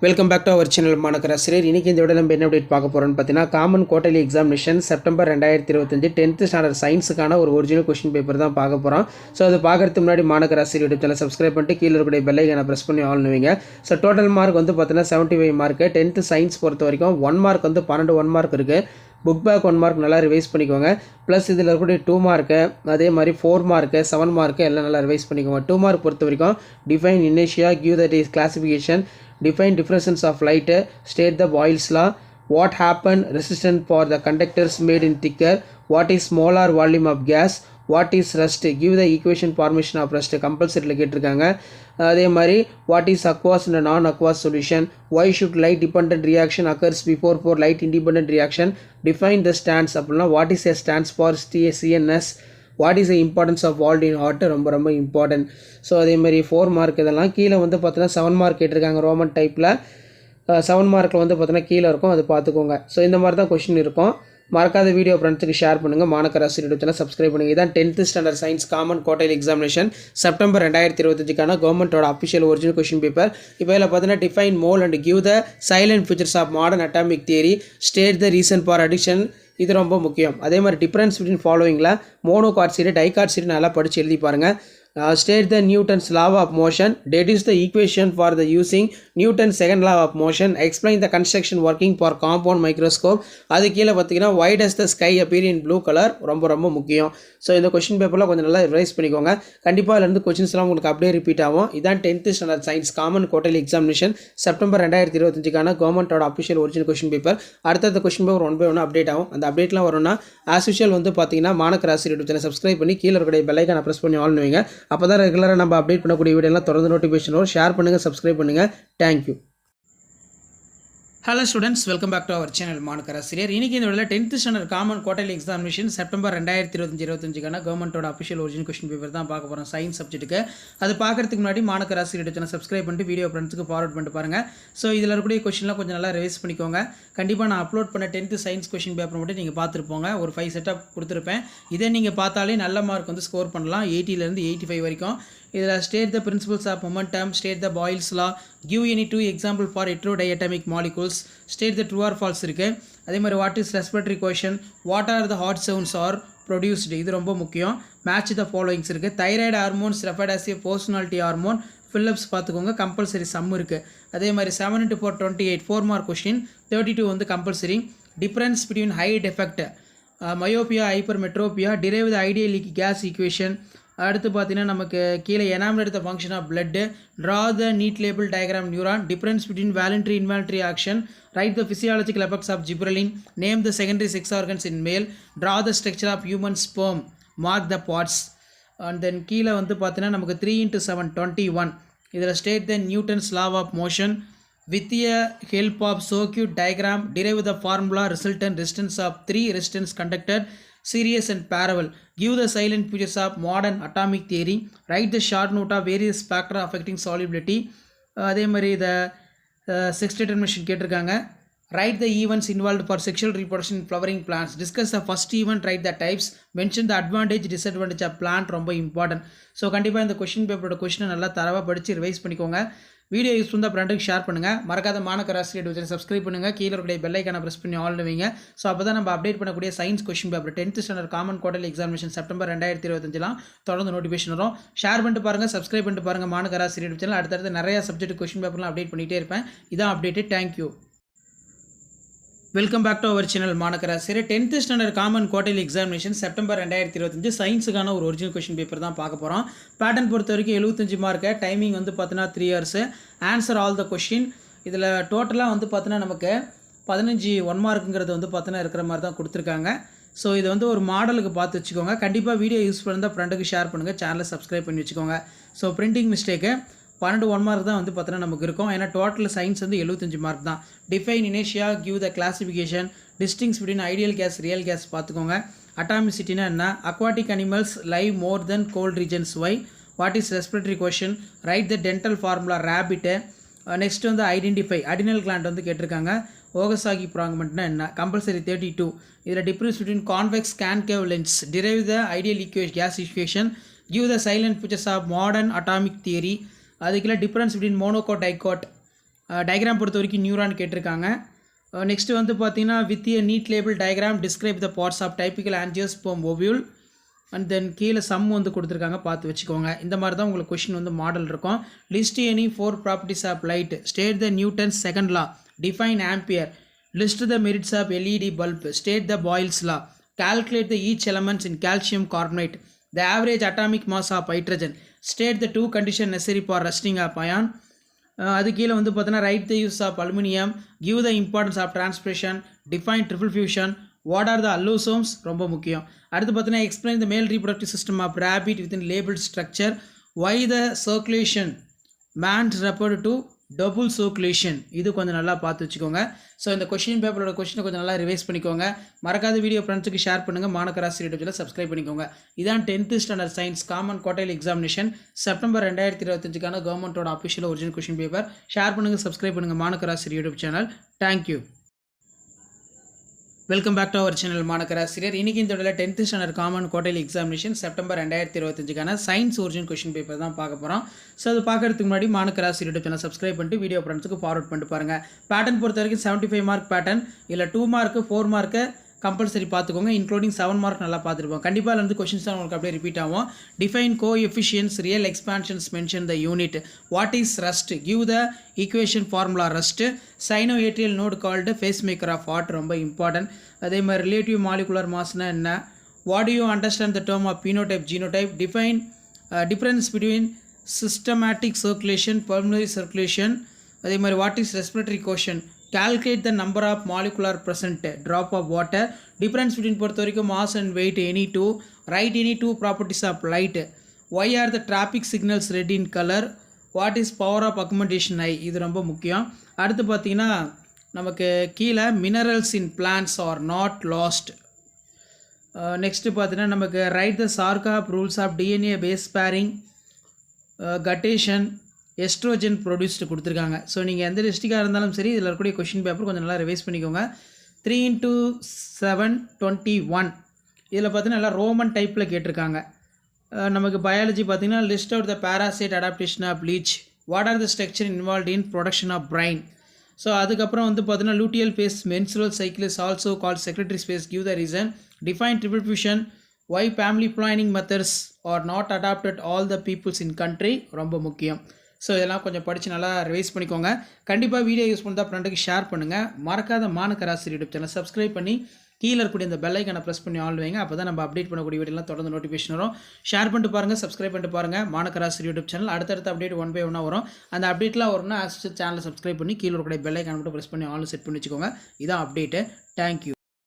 Welcome back to our channel Manakkar Asiriyar. இன்றைக்கி இந்த விட நம்ம என்ன அப்டேட் பார்க்க போகிறோம்னு பார்த்தீங்கன்னா, common quarterly examination September 2025 10th standard சயின்ஸுக்கான ஒரு ஒரிஜினல் கொஸ்டின் பேப்பர் தான் பார்க்க போகிறோம். ஸோ அது பார்க்கறதுக்கு முன்னாடி மாணக்கர் ஆசிரியர் யூடியூப் சேனல் சப்ஸ்கிரைப் பண்ணிட்டு கீழே இருக்கக்கூடிய பெல் ஐக்கானை ப்ரெஸ் பண்ணி ஆள்னுவீங்க. ஸோ டோட்டல் மார்க் வந்து பார்த்தீங்கன்னா 75 மார்க்கு. 10th சயின்ஸ் பொறுத்த வரைக்கும் 1 மார்க் வந்து 12 1 மார்க் இருக்குது. புக் பேக் 1 மார்க் நல்லா ரிவைஸ் பண்ணிக்கோங்க. ப்ளஸ் இதில் இருக்கக்கூடிய 2 மார்க்கு, அதே மாதிரி 4 மார்க்கு, 7 மார்க்கு எல்லாம் நல்லா ரிவைஸ் பண்ணிக்கோங்க. 2 மார்க் பொறுத்த வரைக்கும் டிஃபைன் இனிஷியா, give that is classification, define differences of light, state the Boyle's law, what happened resistant for the conductors made in thicker, what is molar volume of gas, what is rust, give the equation formation of rust compulsory கேட்டிருக்காங்க. அதே மாதிரி what is aqueous and non aqueous solution, why should light dependent reaction occurs before light independent reaction, define the stance அப்படின்னா what is a stance for CNS, what is the importance of valve in heart ரொம்ப important. So அதேமாதிரி 4 mark இதெல்லாம் கீழே வந்து பார்த்தீங்கன்னா 7 mark கேட்டிருக்காங்க. Roman டைப்பில் 7 மார்க்கில் வந்து பார்த்தீங்கன்னா கீழே இருக்கும், அது பார்த்துக்கோங்க. ஸோ இந்த மாதிரி தான் கொஸ்டின் இருக்கும். மறக்காத வீடியோ ஃப்ரெண்ட்ஸுக்கு ஷேர் பண்ணுங்கள். மாணக்கர் ஆசிரியர் சேனல் சப்ஸ்கிரைப் பண்ணுங்கள். இதான் 10th standard science common quarterly examination September 2025 கவர்மெண்ட்டோட அஃபிஷியல் ஒரிஜினல் கொஸ்டின் பேப்பர். இப்போ இதில் பார்த்தீங்கன்னா define mole and give the salient features of modern atomic theory, state the reason for addiction, இது ரொம்ப முக்கியம். அதே மாதிரி டிஃப்ரென்ஸ் பிட்வீன் ஃபாலோவிங்கில் மோனோகார்ட் சீரி, டைகார்ட் சீரி நல்லா படித்து எழுதி பாருங்கள். State the Newton's law of motion, deduce the equation for the using Newton's second law of motion, explain the construction working for compound microscope. அது கீழே பார்த்தீங்கன்னா why does the sky appear in blue color ரொம்ப முக்கியம். So இந்த question பேப்பரில் கொஞ்சம் நல்லா revise பண்ணிக்கோங்க. கண்டிப்பாக அதுலேருந்து கொஸ்டின்ஸ்லாம் உங்களுக்கு அப்படியே ரிப்பீட் ஆகும். இதான் 10th standard science common quarterly examination September 2025 கவர்மெண்ட்டோட அஃபிஷியல் ஒரிஜினல் கொஸ்டின் பேப்பர். அடுத்த கொஸ்டின் பேப்பர் 1 by 1 அப்டேட் ஆகும். அந்த அப்டேட்லாம் வரும்னா ஆஸ் யூஷுவல் வந்து பார்த்தீங்கன்னா மாணக்கர் ஆசிரியர் யூடியூப் சேனல் சப்ஸ்கிரைப் பண்ணி கீழே இருக்கக்கூடிய பெல் ஐக்கானை ப்ரெஸ் பண்ணி ஆள்னுவீங்க. அப்போ தான் ரெகுலராக நம்ம அப்டேட் பண்ணக்கூடிய வீடியோலாம் தொடர்ந்து நோட்டிஃபிகேஷன் வரும். ஷேர் பண்ணுங்கள், சப்ஸ்கிரைப் பண்ணுங்கள். Thank you. Hello students, welcome back to our channel Manakkar Asiriyar. இன்றைக்கி இந்த வீடியோவில் 10th standard common quarterly examination September 2025 கவர்மெண்ட்டோட அஃபிஷியல் ஒரிஜினல் கொஸ்டின் பேப்பர் தான் பார்க்க போகிறோம் சயின்ஸ் சப்ஜெக்ட்டுக்கு. அது பார்க்கறதுக்கு முன்னாடி மாணக்கர் ஆசிரியர் சேனல் சப்ஸ்கிரைப் பண்ணிட்டு வீடியோ ஃப்ரெண்ட்ஸுக்கு ஃபார்வர்ட் பண்ணிட்டு பாருங்கள். ஸோ இதில் இருக்கக்கூடிய கொஸ்டின்லாம் கொஞ்சம் நல்லா ரிவைஸ் பண்ணிக்கோங்க. கண்டிப்பாக நான் அப்லோட் பண்ண 10th சயின்ஸ் கொஸ்டின் பேப்பர் மட்டும் நீங்கள் பார்த்துருப்போங்க. ஒரு 5 செட்டப் கொடுத்துருப்பேன். இதை நீங்கள் பார்த்தாலே நல்ல மார்க் வந்து ஸ்கோர் பண்ணலாம். 80லேருந்து 85 வரைக்கும். இதில் state the principles of momentum, state the Boyle's law, give any 2 example for heterodiatomic molecules, state the true or false இருக்குது. அதே மாதிரி what is respiratory question, what are the heart sounds are produced, இது ரொம்ப முக்கியம். Match the followings இருக்குது. Thyroid hormones referred as a personality hormone, fill ups பார்த்துக்கோங்க. Compulsory sum இருக்குது. அதே மாதிரி 7 into 4 28 4 மார்க் கொஸ்டின். 32 வந்து compulsory. Difference between height effect, myopia, hypermetropia, derive the ideal gas equation. அடுத்து பார்த்தீங்கன்னா நமக்கு கீழே enumerate the function of blood, draw the neat label diagram neuron, difference between voluntary involuntary action, write the physiological effects of gibberellin, name the secondary sex organs in male, draw the structure of human sperm, mark the parts. And then கீழே வந்து பார்த்தீங்கன்னா நமக்கு 3 into 7 21. இதில் state the Newton's law of motion with a help of circuit diagram, derive the formula resultant resistance of 3 resistance conducted, series and parallel, give the silent features of modern atomic theory, write the short note of various factors affecting solubility. அதே மாதிரி இதை 6th determination கேட்டிருக்காங்க. write the events involved for sexual reproduction in flowering plants, discuss the first event, write the types, mention the advantage disadvantage of plant, ரொம்ப important. So கண்டிப்பாக இந்த question பேப்பரோட கொஸ்டினை நல்லா தரவாக படித்து ரிவைஸ் பண்ணிக்கோங்க. வீடியோ யூஸ் பண்ணால் ஃப்ரெண்டுக்கு ஷேர் பண்ணுங்கள். மறக்காத மாணக்கர் ஆசிரியர் சேனல் சப்ஸ்கிரைப் பண்ணுங்கள். கீழே இருக்கிற பெல் ஐக்கானை ப்ரெஸ் பண்ணி ஆள்னுவீங்க. ஸோ அப்போ தான் நம்ம அப்டேட் பண்ணக்கூடிய science question paper 10th standard common quarterly examination September 2025 தொடர்ந்து நோட்டிஃபிகேஷன் வரும். ஷேர் பண்ணிட்டு பாருங்கள், சப்ஸ்கிரைப் பண்ணிட்டு பாருங்கள் மாணக்கர் ஆசிரியர் சேனல். அடுத்தடுத்து நிறைய சப்ஜெக்ட் கொஸ்டின் பேப்பர்லாம் அப்டேட் பண்ணிகிட்டே இருப்பேன். இதான் update. Thank you. Welcome back to our channel Manakkar Asiriyar. 10th standard common quarterly examination September 2025 சயின்ஸுக்கான ஒரு ஒரிஜினல் கொஸ்டின் பேப்பர் தான் பார்க்க போகிறோம். பேட்டர்ன் பொறுத்த வரைக்கும் 75 மார்க்கு. டைமிங் வந்து பார்த்தீங்கன்னா 3 hours. Answer all the question. இதில் டோட்டலாக வந்து பார்த்தீங்கன்னா நமக்கு 15 1 மார்க்குங்கிறது வந்து பார்த்தீங்கன்னா இருக்கிற மாதிரி தான் கொடுத்துருக்காங்க. ஸோ இது வந்து ஒரு மாடலுக்கு பார்த்து வச்சுக்கோங்க. கண்டிப்பாக வீடியோ யூஸ் பண்ணால் ஃப்ரெண்டுக்கு ஷேர் பண்ணுங்கள். சேனலை சப்ஸ்கிரைப் பண்ணி வச்சுக்கோங்க. ஸோ பிரிண்டிங் மிஸ்டேக்கு 12 1 மார்க் தான் வந்து பார்த்தீங்கன்னா நமக்கு இருக்கும். ஏன்னா டோட்டல் சயின்ஸ் வந்து 75 மார்க் தான். டிஃபைன் இனிஷியா, give the classification, distinguish between ideal gas real gas பார்த்துக்கோங்க. அட்டாமிசிட்டினா என்ன, aquatic animals live more then cold regions why, what is respiratory quotient, write the dental formula rabbit. Next வந்து identify adrenal gland வந்து கேட்டிருக்காங்க. Okazaki ப்ராக்மெண்ட்னா என்ன, compulsory 32. இதில் difference between convex concave lens, derive the ideal gas equation, give the salient features of modern atomic theory. அதுக்குள்ள difference between மோனோகோட் dicot, diagram பொறுத்த வரைக்கும் neuron கேட்டிருக்காங்க. நெக்ஸ்ட்டு வந்து பார்த்தீங்கன்னா with a neat label diagram describe the parts of typical angiosperm ovule and then கீழே sum வந்து கொடுத்துருக்காங்க, பார்த்து வச்சுக்கோங்க. இந்த மாதிரி தான் உங்களுக்கு கொஷின் வந்து மாடல் இருக்கும். List any 4 properties of light, state the Newton's second law, define ampere, list the merits of LED bulb, state the Boyle's law, calculate the each elements in calcium carbonate, the average atomic mass of hydrogen, state the 2 conditions necessary for rusting of ion. அது கீழே வந்து பார்த்தீங்கன்னா write the use of aluminium, give the importance of transpiration, define triple fusion, what are the allosomes ரொம்ப முக்கியம். அடுத்து பார்த்தீங்கன்னா explain the male reproductive system of rabbit within label structure, why the circulation man's referred to double circulation. இது கொஞ்சம் நல்லா பார்த்து வச்சுக்கோங்க. So இந்த கொஷின் பேப்பரோட கொஷினை கொஞ்சம் நல்லா ரிவைஸ் பண்ணிக்கோங்க. மறக்காத வீடியோ ஃப்ரெண்ட்ஸுக்கு ஷேர் பண்ணுங்கள். மாணக்கராசி யூடியூப்ல சப்ஸ்கிரைப் பண்ணிக்கோங்க. இதான் 10th standard science common quarterly examination September 2025 கவர்மெண்ட்டோட official original question paper. Share பண்ணுங்கள், சப்ஸ்கிரைப் பண்ணுங்கள் Manakkarasi YouTube channel. Thank you. Welcome back to our channel Manakkarasiriyar. இன்றைக்கி இந்த 10th standard common quarterly examination September 2025 science original question paper தான் பார்க்க போகிறோம். So அது பார்க்கறதுக்கு முன்னாடி மாணக்கராசி யூடியூப் சேனல் சப்ஸ்கிரைப் பண்ணிட்டு வீடியோ ஃப்ரெண்ட்ஸுக்கு ஃபார்வர்ட் பண்ணிட்டு பாருங்கள். பேட்டர்ன் பொறுத்த வரைக்கும் 75 மார்க் பேட்டர்ன், இல்லை 2 மார்க்கு 4 மார்க்கு கம்பல்சரி பார்த்துக்கோங்க. இன்க்ளூடிங் 7 மார்க் நல்லா பார்த்துருப்போம். கண்டிப்பாக இருந்து கொஷின்ஸ் தான் உங்களுக்கு அப்படியே ரிப்பீட் ஆகும். Define coefficients, real expansions, mention the unit, what is rust, give the equation formula rust, sino atrial node called pace maker of heart ரொம்ப இம்பார்ட்டன்ட். அதே மாதிரி ரிலேட்டிவ் மாலிகுலர் மாஸ்னா என்ன, what do you understand the term of phenotype genotype, define difference between systematic circulation, pulmonary circulation. அதே மாதிரி what is respiratory quotient, calculate the number of molecular present drop of water, difference between பொறுத்த வரைக்கும் mass and weight any two, write any 2 properties of light, why are the traffic signals red in color, what is power of augmentation eye, இது ரொம்ப முக்கியம். அடுத்து பார்த்தீங்கன்னா நமக்கு கீழே minerals in plants are not lost. Next பார்த்தீங்கன்னா நமக்கு write the Chargaff rules of DNA base pairing, கட்டேஷன், எஸ்ட்ரோஜன் ப்ரொடியூஸ்டு கொடுத்துருக்காங்க. ஸோ நீங்கள் எந்த டிஸ்ட்ரிக்டாக இருந்தாலும் சரி இதில் இருக்கக்கூடிய கொஷின் பேப்பர் கொஞ்சம் நல்லா ரிவைஸ் பண்ணிக்கோங்க. 3 × 7 21 இதில் பார்த்தீங்கன்னா எல்லாம் ரோமன் டைப்பில் கேட்டிருக்காங்க. நமக்கு பயாலஜி பார்த்தீங்கன்னா list out the parasite adaptation of leech, what are the structure involve in protection of brain. So அதுக்கப்புறம் வந்து பார்த்தீங்கன்னா luteal phase menstrual cycle is also called secretory phase, give the reason, define triple fusion, why family planning methods are not adopted all the peoples in country ரொம்ப முக்கியம். So இதெல்லாம் கொஞ்சம் படித்து நல்லா revise பண்ணிக்கோங்க. கண்டிப்பாக வீடியோ யூஸ் பண்ணால் ஃப்ரெண்டுக்கு ஷேர் பண்ணுங்கள். மறக்காத மாணக்கராசி யூடியூப் சேனல் சப்ஸ்கிரைப் பண்ணி கீழே இருக்கக்கூடிய இந்த பெல் ஐக்கானை ப்ரெஸ் பண்ணி ஆல் வைங்க. அப்போ தான் நம்ம அப்டேட் பண்ணக்கூடிய வீடியோலாம் தொடர்ந்து நோட்டிஃபிகேஷன் வரும். ஷேர் பண்ணிட்டு பாருங்கள், சப்ஸ்கிரைப் பண்ணிட்டு பாருங்கள் மாணக்கராசி யூடியூப் சேனல். அடுத்தடுத்த அப்டேட் 1 by 1 வரும். அந்த அப்டேட்லாம் வரும்னா சேனலை சப்ஸ்கிரைப் பண்ணி கீழே இருக்கக்கூடிய பெல் ஐக்கானை மட்டும் ப்ரெஸ் பண்ணி ஆல் செட் பண்ணி வச்சுக்கோங்க. இதான் அப்டேட்டு. தேங்க்யூ.